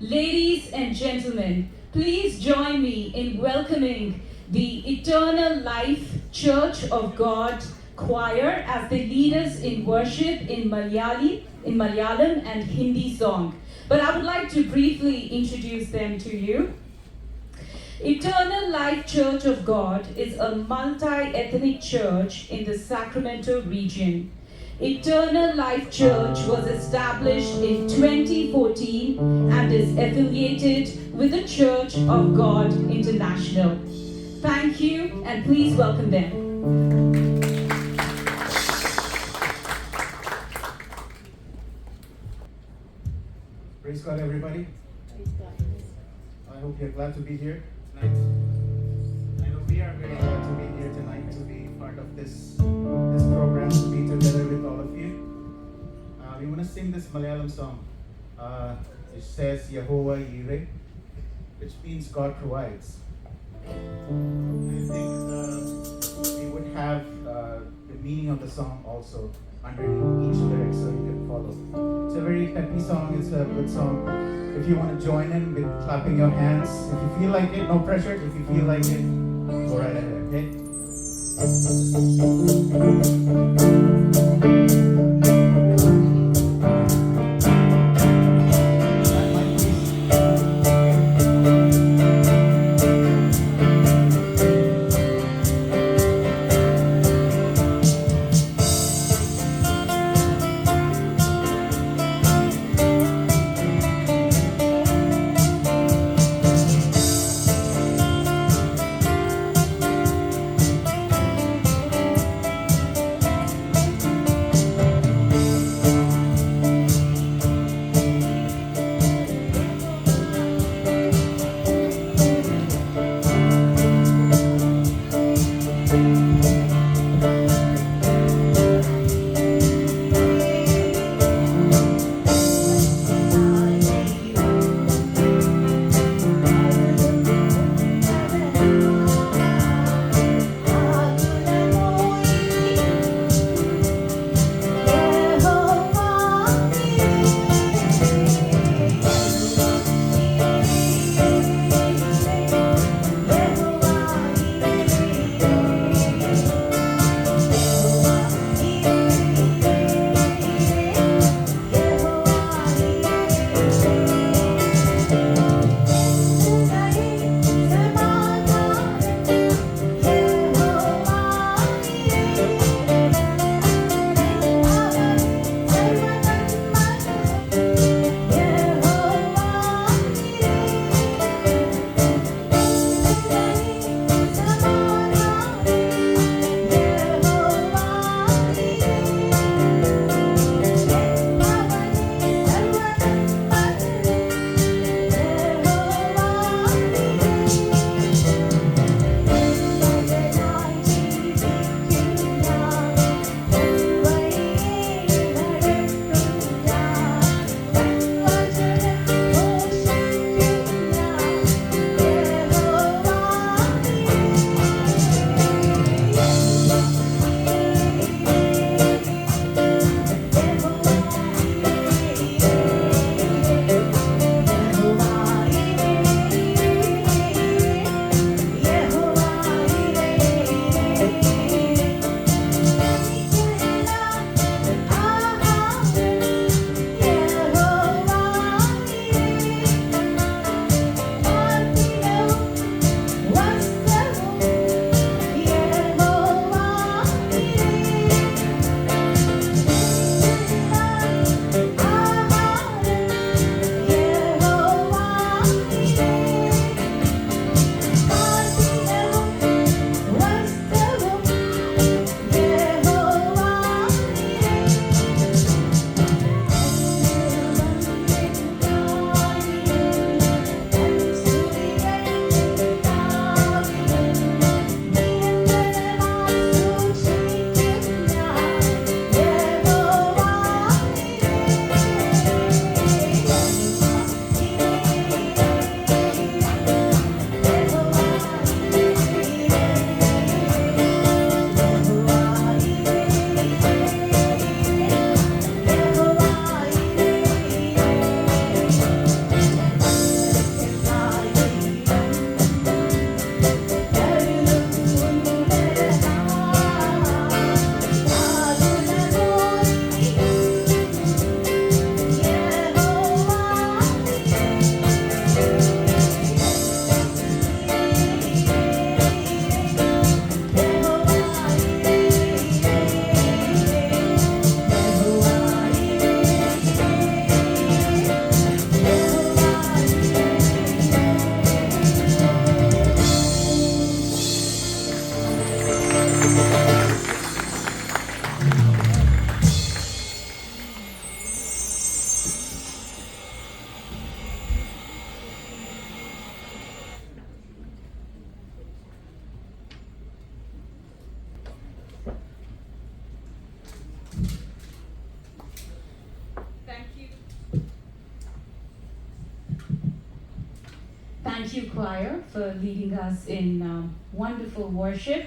Ladies and gentlemen, please join me in welcoming the Eternal Life Church of God choir as they lead us in worship in Malayalam and Hindi song. But I would like to briefly introduce them to you. Eternal Life Church of God is a multi-ethnic church in the Sacramento region. Eternal Life Church was established in 2014 and is affiliated with the Church of God International. Thank you and please welcome them. Praise God, everybody. Praise God. I hope you're glad to be here tonight. I know we are very glad to be here tonight, to be part of this program, to be together with all of you. We want to sing this Malayalam song. It says Yehovah Yireh, which means God provides. And I think we would have the meaning of the song also underneath each lyric so you can follow. It's a very peppy song, it's a good song. If you want to join in with clapping your hands, if you feel like it, no pressure. If you feel like it, go right ahead, okay? Thank you, choir, for leading us in wonderful worship.